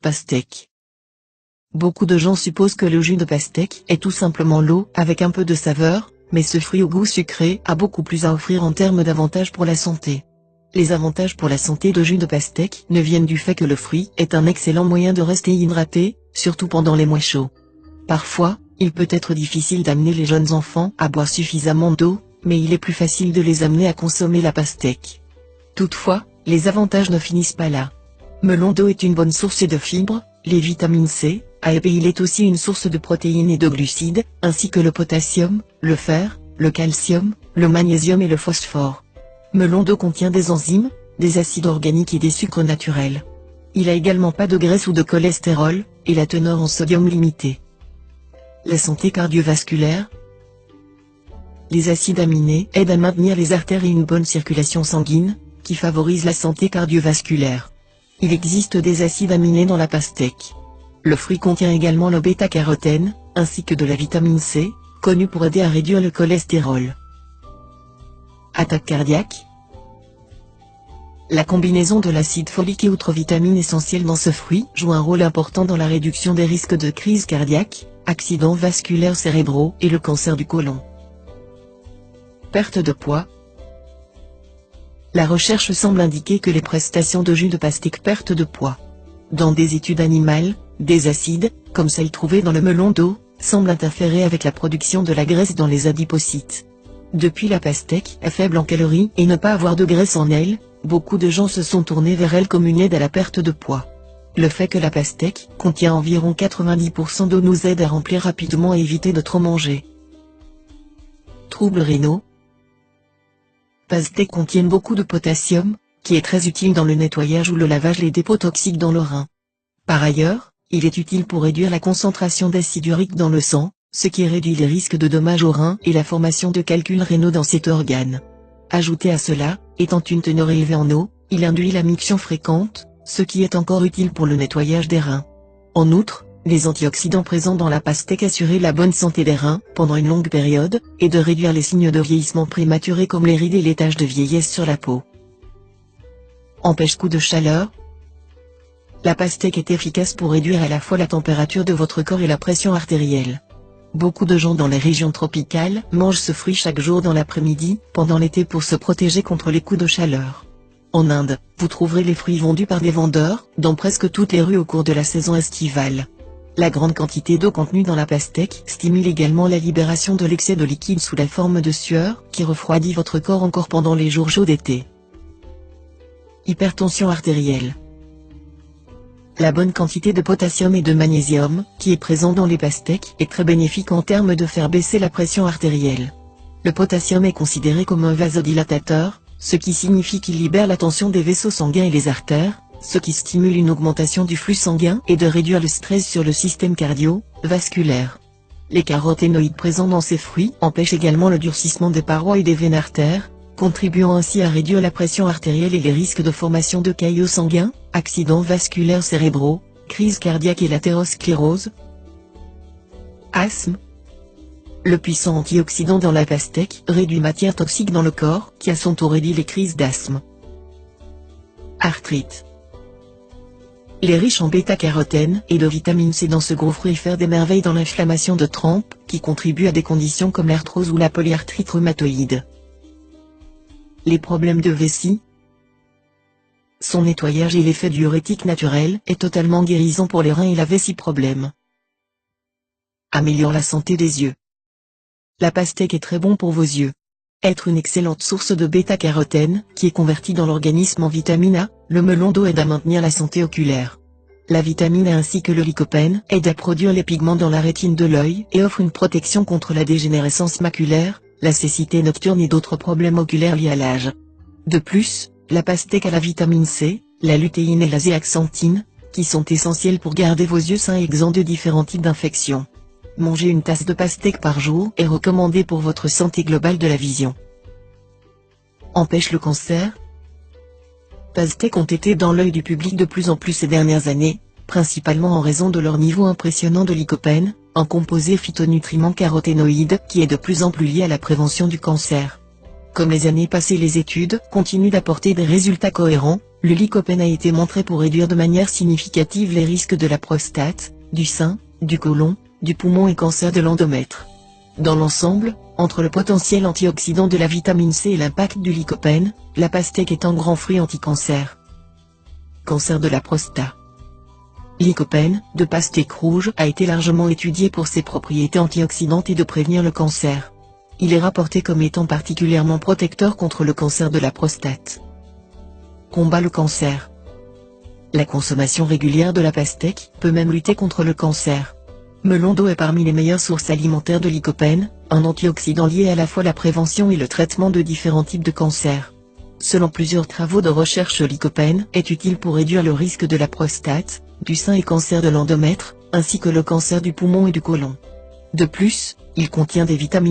Pastèque. Beaucoup de gens supposent que le jus de pastèque est tout simplement l'eau avec un peu de saveur, mais ce fruit au goût sucré a beaucoup plus à offrir en termes d'avantages pour la santé. Les avantages pour la santé de jus de pastèque ne viennent du fait que le fruit est un excellent moyen de rester hydraté, surtout pendant les mois chauds. Parfois, il peut être difficile d'amener les jeunes enfants à boire suffisamment d'eau, mais il est plus facile de les amener à consommer la pastèque. Toutefois, les avantages ne finissent pas là. Melon d'eau est une bonne source de fibres, les vitamines C, A et B. Il est aussi une source de protéines et de glucides, ainsi que le potassium, le fer, le calcium, le magnésium et le phosphore. Melon d'eau contient des enzymes, des acides organiques et des sucres naturels. Il a également pas de graisse ou de cholestérol, et la teneur en sodium limitée. La santé cardiovasculaire. Les acides aminés aident à maintenir les artères et une bonne circulation sanguine, qui favorise la santé cardiovasculaire. Il existe des acides aminés dans la pastèque. Le fruit contient également le bêta-carotène, ainsi que de la vitamine C, connue pour aider à réduire le cholestérol. Attaque cardiaque. La combinaison de l'acide folique et autres vitamines essentielles dans ce fruit joue un rôle important dans la réduction des risques de crise cardiaque, accidents vasculaires cérébraux et le cancer du côlon. Perte de poids. La recherche semble indiquer que les prestations de jus de pastèque perdent de poids. Dans des études animales, des acides, comme celles trouvées dans le melon d'eau, semblent interférer avec la production de la graisse dans les adipocytes. Depuis la pastèque est faible en calories et ne pas avoir de graisse en elle, beaucoup de gens se sont tournés vers elle comme une aide à la perte de poids. Le fait que la pastèque contient environ 90% d'eau nous aide à remplir rapidement et éviter de trop manger. Troubles rénaux. Pastèques contiennent beaucoup de potassium, qui est très utile dans le nettoyage ou le lavage des dépôts toxiques dans le rein. Par ailleurs, il est utile pour réduire la concentration d'acide urique dans le sang, ce qui réduit les risques de dommages aux reins et la formation de calculs rénaux dans cet organe. Ajouté à cela, étant une teneur élevée en eau, il induit la miction fréquente, ce qui est encore utile pour le nettoyage des reins. En outre, les antioxydants présents dans la pastèque assurent la bonne santé des reins pendant une longue période, et de réduire les signes de vieillissement prématuré comme les rides et les taches de vieillesse sur la peau. Empêche coup de chaleur. La pastèque est efficace pour réduire à la fois la température de votre corps et la pression artérielle. Beaucoup de gens dans les régions tropicales mangent ce fruit chaque jour dans l'après-midi, pendant l'été pour se protéger contre les coups de chaleur. En Inde, vous trouverez les fruits vendus par des vendeurs, dans presque toutes les rues au cours de la saison estivale. La grande quantité d'eau contenue dans la pastèque stimule également la libération de l'excès de liquide sous la forme de sueur, qui refroidit votre corps encore pendant les jours chauds d'été. Hypertension artérielle. La bonne quantité de potassium et de magnésium, qui est présent dans les pastèques, est très bénéfique en termes de faire baisser la pression artérielle. Le potassium est considéré comme un vasodilatateur, ce qui signifie qu'il libère la tension des vaisseaux sanguins et les artères, ce qui stimule une augmentation du flux sanguin et de réduire le stress sur le système cardio-vasculaire. Les caroténoïdes présents dans ces fruits empêchent également le durcissement des parois et des veines artères, contribuant ainsi à réduire la pression artérielle et les risques de formation de caillots sanguins, accidents vasculaires cérébraux, crise cardiaque et l'athérosclérose. Asthme. Le puissant antioxydant dans la pastèque réduit matière toxique dans le corps, qui à son tour réduit les crises d'asthme. Arthrite. Il est riche en bêta-carotène et de vitamine C dans ce gros fruit faire des merveilles dans l'inflammation de trempe, qui contribue à des conditions comme l'arthrose ou la polyarthrite rhumatoïde. Les problèmes de vessie. Son nettoyage et l'effet diurétique naturel est totalement guérissant pour les reins et la vessie problème. Améliore la santé des yeux. La pastèque est très bon pour vos yeux. Être une excellente source de bêta-carotène, qui est convertie dans l'organisme en vitamine A, le melon d'eau aide à maintenir la santé oculaire. La vitamine A ainsi que le lycopène aident à produire les pigments dans la rétine de l'œil et offrent une protection contre la dégénérescence maculaire, la cécité nocturne et d'autres problèmes oculaires liés à l'âge. De plus, la pastèque a la vitamine C, la lutéine et la zéaxanthine, qui sont essentielles pour garder vos yeux sains et exempts de différents types d'infections. Manger une tasse de pastèque par jour est recommandé pour votre santé globale de la vision. Empêche le cancer. Pastèques ont été dans l'œil du public de plus en plus ces dernières années, principalement en raison de leur niveau impressionnant de lycopène, un composé phytonutriment caroténoïde qui est de plus en plus lié à la prévention du cancer. Comme les années passées, les études continuent d'apporter des résultats cohérents. Le lycopène a été montré pour réduire de manière significative les risques de la prostate, du sein, du côlon, du poumon et cancer de l'endomètre. Dans l'ensemble, entre le potentiel antioxydant de la vitamine C et l'impact du lycopène, la pastèque est un grand fruit anti-cancer. Cancer de la prostate. Lycopène, de pastèque rouge, a été largement étudié pour ses propriétés antioxydantes et de prévenir le cancer. Il est rapporté comme étant particulièrement protecteur contre le cancer de la prostate. Combat le cancer. La consommation régulière de la pastèque peut même lutter contre le cancer. Melon d'eau est parmi les meilleures sources alimentaires de lycopène, un antioxydant lié à la fois la prévention et le traitement de différents types de cancers. Selon plusieurs travaux de recherche, le lycopène est utile pour réduire le risque de la prostate, du sein et cancer de l'endomètre, ainsi que le cancer du poumon et du côlon. De plus, il contient des vitamines